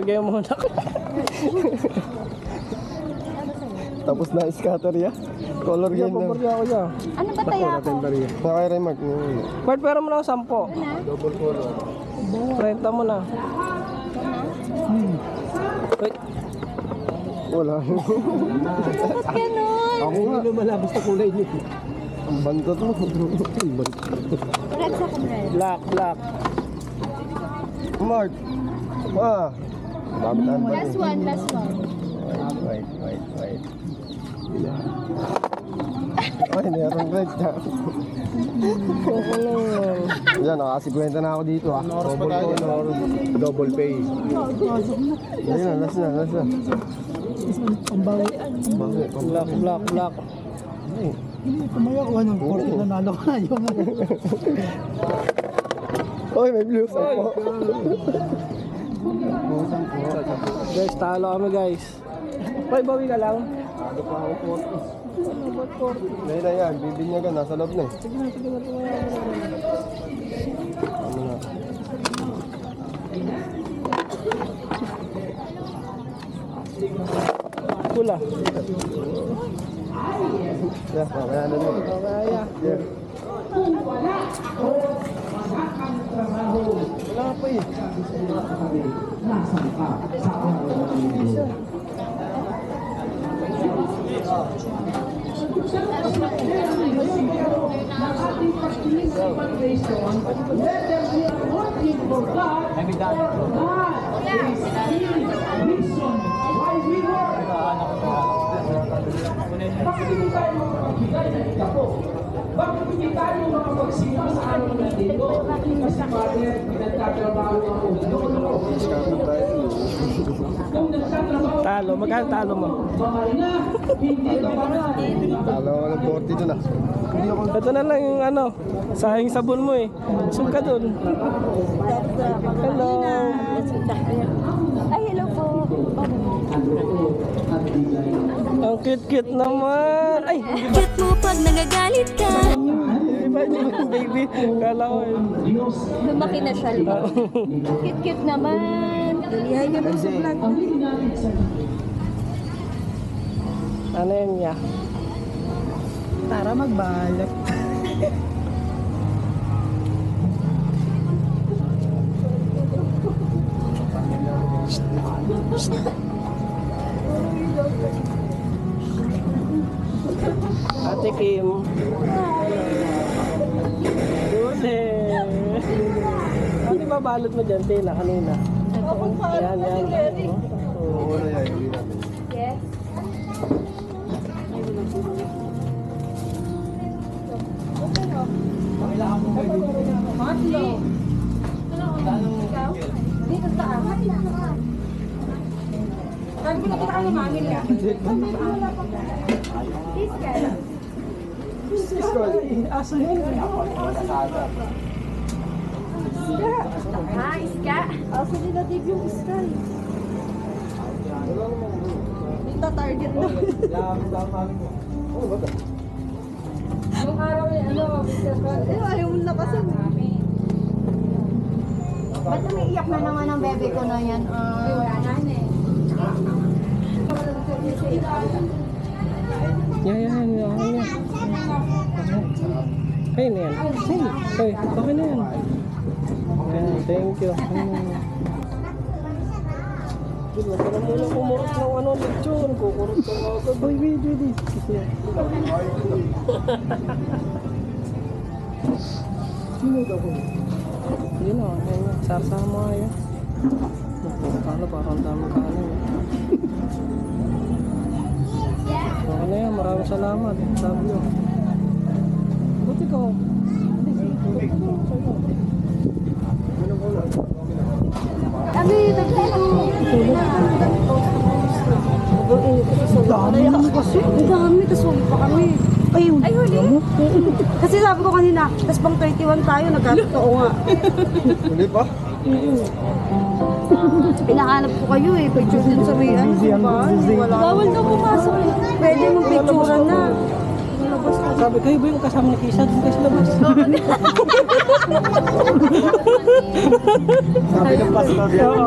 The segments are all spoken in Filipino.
bigay mo muna ko. Tapos na scatter ya. Color yan lang. Paborya ako yan. Ano ba tayo ako? Baka kay Remark. Bart, pero mo na 10. Double color. 30 mo na. Wait. Wala. Ganun. Ako nga. Lumalabas na kulay niyo. Ang banta to. Red sa red. Black. Mark. Dami tayo. Last one. Wait. Ay, meron red ka. Yan, nakasikwenta na ako dito ah. Double pay. Ayun na, last na. Black. Tumaya ko ng 40 nanalo ko na yung Oy, may blue side po. Guys, talo kami guys. Hoy, bawi ka lang. Talo pa ako 40. Ngayon na yan, bibinyagan, nasa loob na eh. Sige na. Ano na? Pula. Yeah, kaya na nun. Kaya. Yeah. Wala pa eh. Bakit hindi tayo makapagsimba sa araw ng linggo? Kasi Father, nagtatrabaho ako. Kung nagtatrabaho ako, Talo, magkano talo mo? mahal na, hindi ka mahal. Talo ako ng 40 dun ah. Ito na lang yung ano, sahing sabon mo eh. Sum ka dun. Hello. Ay, hello po. Ang cute naman. Ay, Cute mo pag nagagalit ka. iba yung baby. Kala ko eh. Lumaki na siya. Cute naman. Ilihay ka lang sa vlog. Ano yan niya? para magbalot. Ate Kim. Dule. Ano ba balot mo dyan, Tina, kanina? Yan. Oo, wala yan. Hindi natin. Yes. Dito sa akin. Sabi ko nakita ka ni Mami niya. Asa yun? Ah, iska. Asa nila dig yung iska. Dito target na. Nung araw yung ano, ayaw mo nakasan. Ba't umiiyak na naman ang bebe ko na yan? Wala na eh. Yan. Ay, na yan. Ay, okay na yan. Yan, thank you. Wala ka na muna kumurot ng ano, lechon. Kukurot ka nga agad. Uy, wait. Sino daw ko? Yun o, yan. Sarsama nga yan. Kala, parang dami ka na yun. Okay na yan, maraming salamat. Sabi nyo. Buti ka. Kami, nagtalo. Dami mo kasi. Ang dami, tapos huli pa kami. Ay, huli? Kasi sabi ko kanina, tapos pang 31 tayo, nagkatotoo nga. Huli pa? Pinahanap ko kayo eh, picture din sa may ano, sa bahay. Bawal daw pumasok eh. Pwede mong picturean na. Sabi kayo ba yung kasama ni Kisa? Doon kayo sa labas.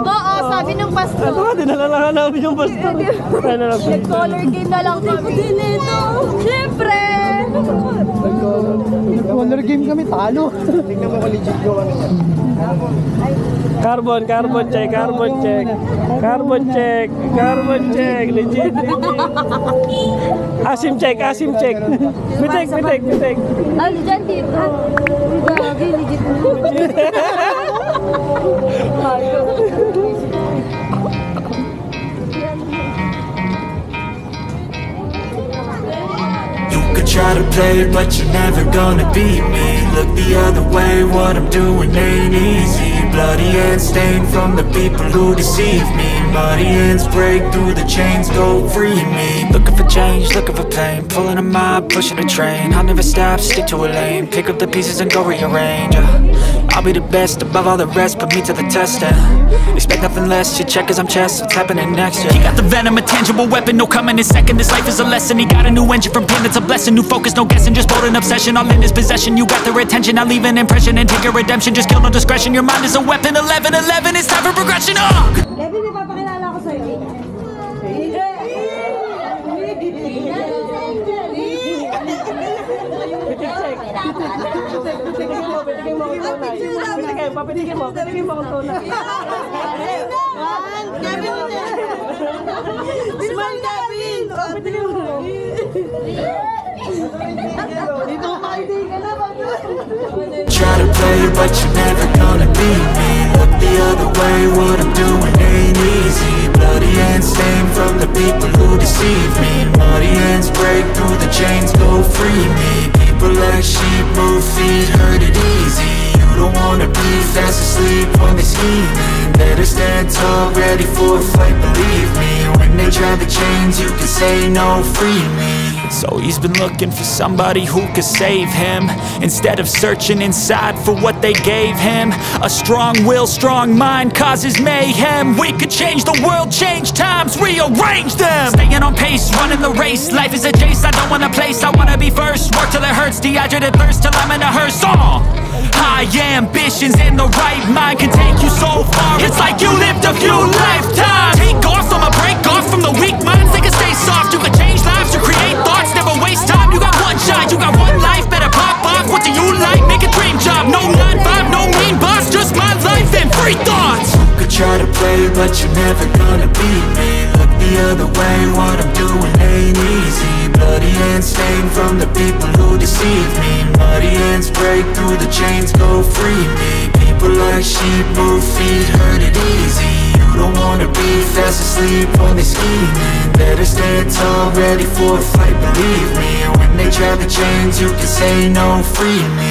Oo, sabi ng pastor. Ano nga, dinala na namin yung pastor. Ano lang. Nag-color game na lang kami. Siyempre! Color game kami, talo. Tingnan mo kung legit yung ano yan. Carbon check, carbon check. Carbon check, carbon check. Legit. Asim check. Bitek. Ah, dyan dito. Gagi, legit mo. You could try to play it, but you're never gonna beat me. Look the other way, what I'm doing ain't easy. Bloody hands stained from the people who deceive me. Muddy hands break through the chains, go free me. Looking for change, looking for pain. Pulling a mob, pushing a train. I'll never stop, stick to a lane. Pick up the pieces and go rearrange. I'll be the best above all the rest, put me to the test and expect nothing less, you check as I'm chess, what's happening next, yeah. He got the venom, a tangible weapon, no coming in second. This life is a lesson, he got a new engine from pain, it's a blessing. New focus, no guessing, just bold and obsession. All in his possession, you got their attention. I'll leave an impression and take your redemption. Just kill, no discretion, your mind is a weapon. 11-11, it's time for progression, Kevin, may papakilala ko sa'yo. Papitigin mo kung tunay. Smile, Kevin! Papitigin mo. Try to play it, but you're never gonna beat me. Look the other way, what I'm doing ain't easy. Bloody hands stained from the people who deceive me. Muddy hands break through the chains, go free me. People like sheep move feet, hurt it easy. You don't wanna be fast asleep when they scheming. Better stand tall, ready for a fight, believe me. When they try the chains, you can say no, free me. So he's been looking for somebody who could save him, instead of searching inside for what they gave him. A strong will, strong mind causes mayhem. We could change the world, change times, rearrange them. Staying on pace, running the race. Life is a chase, I don't want a place. I wanna be first, work till it hurts. Dehydrated thirst till I'm in a hearse. High ambitions in the right mind can take you so far. It's like you lived a few lifetimes. Take off from a break off from the weak minds. They can stay soft, you can change lives, you create thoughts. Never waste time, you got one shot, you got one life. Better pop off, what do you like? Make a dream job, no 9-5, no mean boss. Just my life and free thoughts. You could try to play, but you're never gonna beat me. Look the other way, what I'm doing ain't easy. Bloody hands stained from the people who deceive me. Muddy hands break through the chains, go free me. People like sheep move feet, hurt it easy. You don't wanna be fast asleep when they scheming. Better stand tall, ready for a fight, believe me. When they try the chains, you can say no, free me.